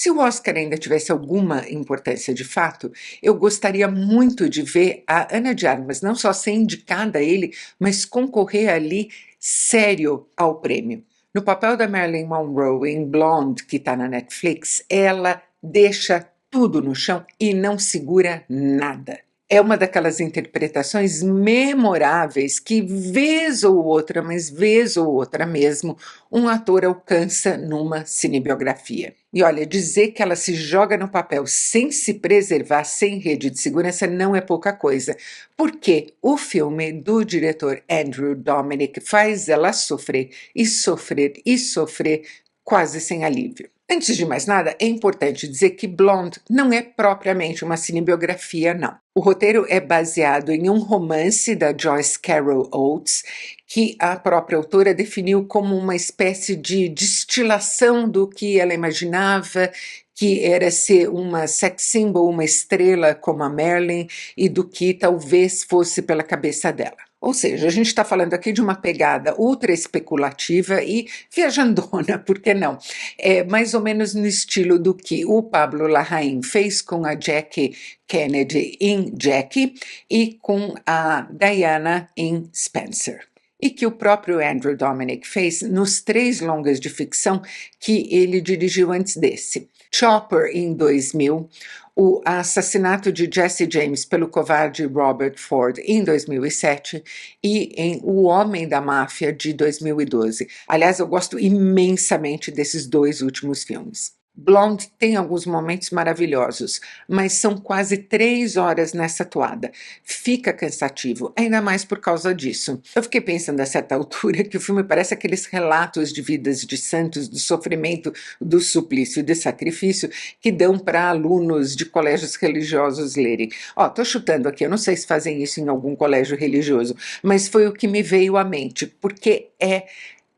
Se o Oscar ainda tivesse alguma importância de fato, eu gostaria muito de ver a Ana de Armas não só ser indicada a ele, mas concorrer ali sério ao prêmio. No papel da Marilyn Monroe em Blonde, que está na Netflix, ela deixa tudo no chão e não segura nada. É uma daquelas interpretações memoráveis que, vez ou outra, mas vez ou outra mesmo, um ator alcança numa cinebiografia. E olha, dizer que ela se joga no papel sem se preservar, sem rede de segurança, não é pouca coisa, porque o filme do diretor Andrew Dominik faz ela sofrer e sofrer e sofrer quase sem alívio. Antes de mais nada, é importante dizer que Blonde não é propriamente uma cinebiografia, não. O roteiro é baseado em um romance da Joyce Carol Oates, que a própria autora definiu como uma espécie de destilação do que ela imaginava que era ser uma sex symbol, uma estrela como a Marilyn, e do que talvez fosse pela cabeça dela. Ou seja, a gente está falando aqui de uma pegada ultra especulativa e viajandona, por que não? É mais ou menos no estilo do que o Pablo Larraín fez com a Jackie Kennedy em Jackie e com a Diana em Spencer. E que o próprio Andrew Dominik fez nos 3 longas de ficção que ele dirigiu antes desse. Chopper, em 2000, o assassinato de Jesse James pelo covarde Robert Ford, em 2007, e em O Homem da Máfia, de 2012. Aliás, eu gosto imensamente desses 2 últimos filmes. Blonde tem alguns momentos maravilhosos, mas são quase 3 horas nessa toada. Fica cansativo, ainda mais por causa disso. Eu fiquei pensando a certa altura que o filme parece aqueles relatos de vidas de santos, do sofrimento, do suplício e do sacrifício que dão para alunos de colégios religiosos lerem. Tô chutando aqui, eu não sei se fazem isso em algum colégio religioso, mas foi o que me veio à mente, porque é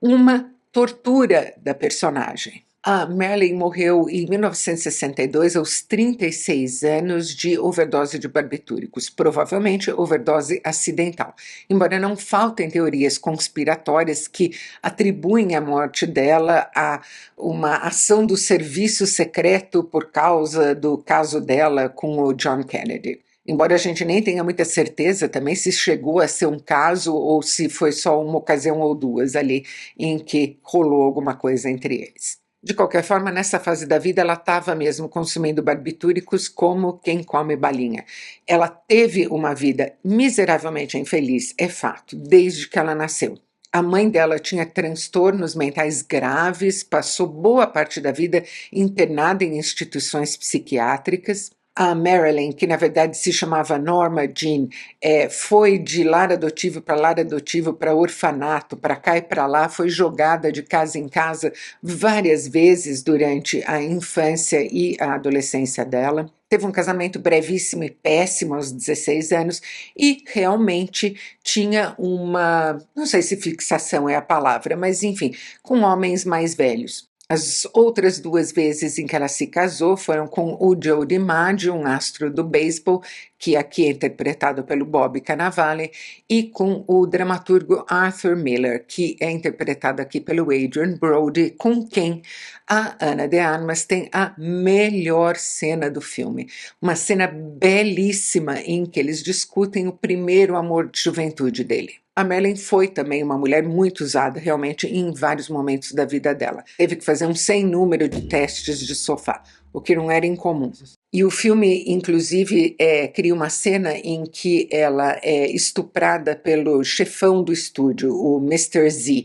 uma tortura da personagem. A Marilyn morreu em 1962, aos 36 anos, de overdose de barbitúricos, provavelmente overdose acidental. Embora não faltem teorias conspiratórias que atribuem a morte dela a uma ação do serviço secreto por causa do caso dela com o John Kennedy. Embora a gente nem tenha muita certeza também se chegou a ser um caso ou se foi só uma ocasião ou 2 ali em que rolou alguma coisa entre eles. De qualquer forma, nessa fase da vida, ela estava mesmo consumindo barbitúricos como quem come balinha. Ela teve uma vida miseravelmente infeliz, é fato, desde que ela nasceu. A mãe dela tinha transtornos mentais graves, passou boa parte da vida internada em instituições psiquiátricas. A Marilyn, que na verdade se chamava Norma Jean, foi de lar adotivo para orfanato, para cá e para lá, foi jogada de casa em casa várias vezes durante a infância e a adolescência dela. Teve um casamento brevíssimo e péssimo aos 16 anos e realmente tinha uma, não sei se fixação é a palavra, mas enfim, com homens mais velhos. As outras 2 vezes em que ela se casou foram com o Joe DiMaggio, um astro do beisebol, que aqui é interpretado pelo Bob Cannavale, e com o dramaturgo Arthur Miller, que é interpretado aqui pelo Adrien Brody, com quem a Ana de Armas tem a melhor cena do filme. Uma cena belíssima em que eles discutem o primeiro amor de juventude dele. A Marilyn foi também uma mulher muito usada realmente em vários momentos da vida dela. Teve que fazer um sem número de testes de sofá, o que não era incomum. E o filme, inclusive, cria uma cena em que ela é estuprada pelo chefão do estúdio, o Mr. Z.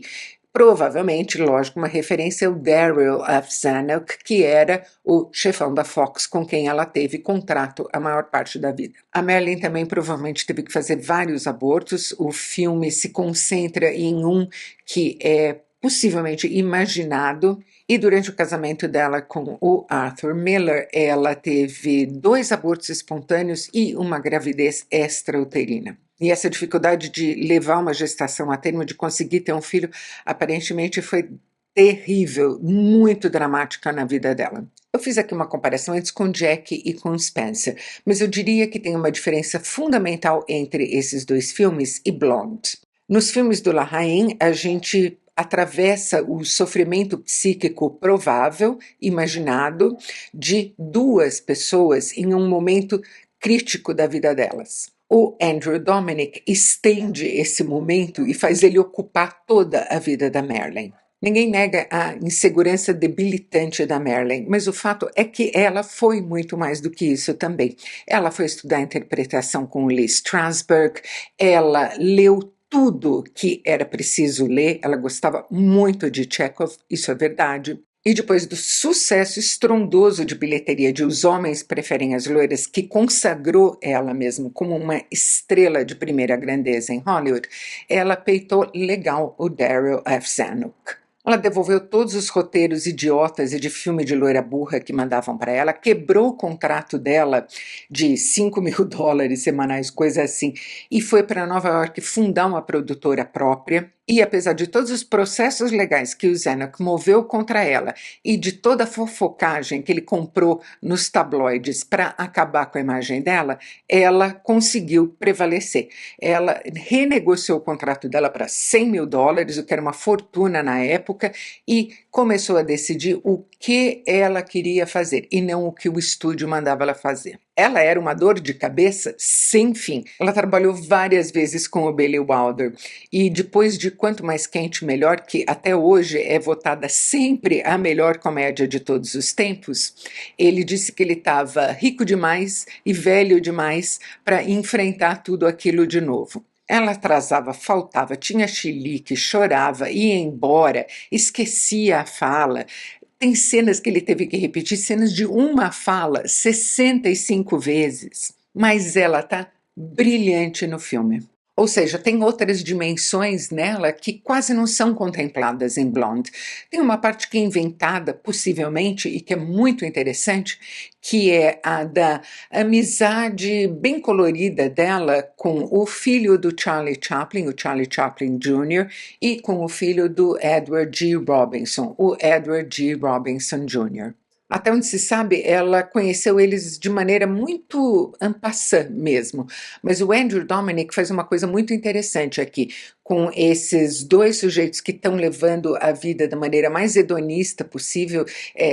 Provavelmente, lógico, uma referência ao Darryl F. Zanuck, que era o chefão da Fox com quem ela teve contrato a maior parte da vida. A Marilyn também provavelmente teve que fazer vários abortos. O filme se concentra em um que é possivelmente imaginado, e durante o casamento dela com o Arthur Miller, ela teve 2 abortos espontâneos e uma gravidez extrauterina. E essa dificuldade de levar uma gestação a termo, de conseguir ter um filho, aparentemente foi terrível, muito dramática na vida dela. Eu fiz aqui uma comparação antes com Jackie e com Spencer, mas eu diria que tem uma diferença fundamental entre esses 2 filmes e Blonde. Nos filmes do Larraín, a gente atravessa o sofrimento psíquico provável, imaginado, de duas pessoas em um momento crítico da vida delas. O Andrew Dominik estende esse momento e faz ele ocupar toda a vida da Marilyn. Ninguém nega a insegurança debilitante da Marilyn, mas o fato é que ela foi muito mais do que isso também. Ela foi estudar interpretação com Lee Strasberg, ela leu tudo que era preciso ler, ela gostava muito de Chekhov, isso é verdade. E depois do sucesso estrondoso de bilheteria de Os Homens Preferem as Loiras, que consagrou ela mesma como uma estrela de primeira grandeza em Hollywood, ela peitou legal o Daryl F. Zanuck. Ela devolveu todos os roteiros idiotas e de filme de loira burra que mandavam para ela, quebrou o contrato dela de $5.000 semanais, coisa assim, e foi para Nova York fundar uma produtora própria. E apesar de todos os processos legais que o Zanuck moveu contra ela e de toda a fofocagem que ele comprou nos tabloides para acabar com a imagem dela, ela conseguiu prevalecer. Ela renegociou o contrato dela para $100.000, o que era uma fortuna na época, e começou a decidir o que ela queria fazer e não o que o estúdio mandava ela fazer. Ela era uma dor de cabeça sem fim. Ela trabalhou várias vezes com o Billy Wilder e depois de Quanto Mais Quente Melhor, que até hoje é votada sempre a melhor comédia de todos os tempos, ele disse que ele estava rico demais e velho demais para enfrentar tudo aquilo de novo. Ela atrasava, faltava, tinha chilique, chorava, ia embora, esquecia a fala. Tem cenas que ele teve que repetir, cenas de uma fala 65 vezes, mas ela está brilhante no filme. Ou seja, tem outras dimensões nela que quase não são contempladas em Blonde. Tem uma parte que é inventada, possivelmente, e que é muito interessante, que é a da amizade bem colorida dela com o filho do Charlie Chaplin, o Charlie Chaplin Jr., e com o filho do Edward G. Robinson, o Edward G. Robinson Jr. Até onde se sabe, ela conheceu eles de maneira muito en passant mesmo. Mas o Andrew Dominik faz uma coisa muito interessante aqui, com esses dois sujeitos que estão levando a vida da maneira mais hedonista possível,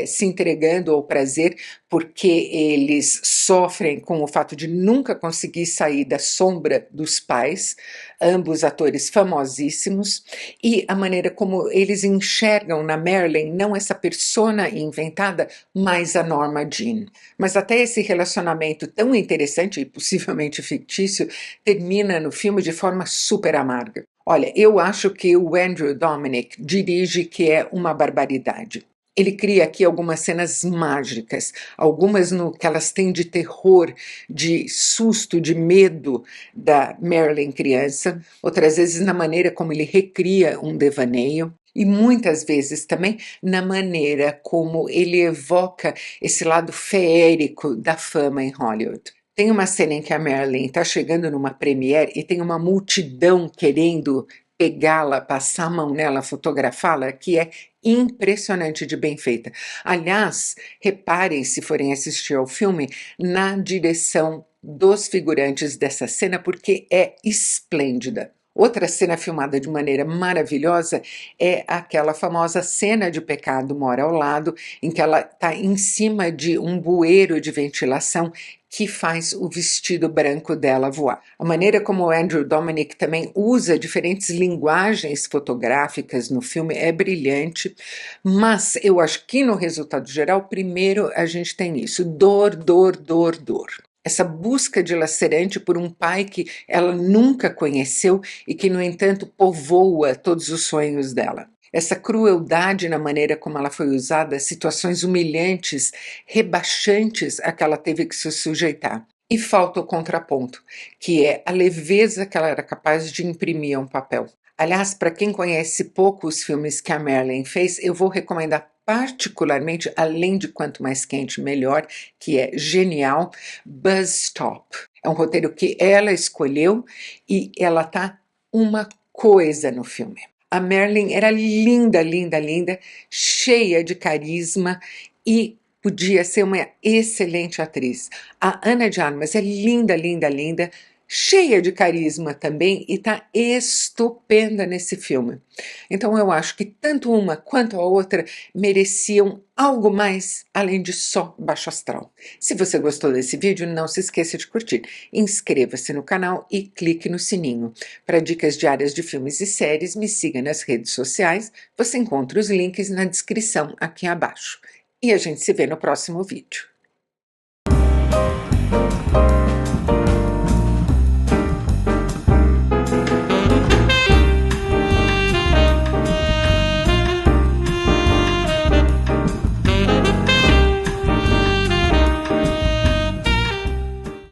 se entregando ao prazer, porque eles sofrem com o fato de nunca conseguir sair da sombra dos pais, ambos atores famosíssimos, e a maneira como eles enxergam na Marilyn não essa persona inventada, mas a Norma Jean. Mas até esse relacionamento tão interessante e possivelmente fictício termina no filme de forma super amarga. Olha, eu acho que o Andrew Dominik dirige que é uma barbaridade. Ele cria aqui algumas cenas mágicas, algumas no que elas têm de terror, de susto, de medo da Marilyn criança, outras vezes na maneira como ele recria um devaneio, e muitas vezes também na maneira como ele evoca esse lado feérico da fama em Hollywood. Tem uma cena em que a Marilyn está chegando numa premiere e tem uma multidão querendo pegá-la, passar a mão nela, fotografá-la, que é impressionante de bem feita. Aliás, reparem, se forem assistir ao filme, na direção dos figurantes dessa cena, porque é esplêndida. Outra cena filmada de maneira maravilhosa é aquela famosa cena de Pecado Mora ao Lado, em que ela está em cima de um bueiro de ventilação que faz o vestido branco dela voar. A maneira como o Andrew Dominik também usa diferentes linguagens fotográficas no filme é brilhante, mas eu acho que no resultado geral, primeiro a gente tem isso, dor, dor, dor, dor. Essa busca dilacerante por um pai que ela nunca conheceu e que, no entanto, povoa todos os sonhos dela. Essa crueldade na maneira como ela foi usada, situações humilhantes, rebaixantes a que ela teve que se sujeitar. E falta o contraponto, que é a leveza que ela era capaz de imprimir a um papel. Aliás, para quem conhece pouco os filmes que a Marilyn fez, eu vou recomendar particularmente, além de Quanto Mais Quente Melhor, que é genial, Bus Stop. É um roteiro que ela escolheu e ela tá uma coisa no filme. A Marilyn era linda, linda, linda, cheia de carisma e podia ser uma excelente atriz. A Ana de Armas é linda, linda, linda, cheia de carisma também e tá estupenda nesse filme. Então eu acho que tanto uma quanto a outra mereciam algo mais além de só baixo astral. Se você gostou desse vídeo, não se esqueça de curtir. Inscreva-se no canal e clique no sininho. Para dicas diárias de filmes e séries, me siga nas redes sociais. Você encontra os links na descrição aqui abaixo. E a gente se vê no próximo vídeo.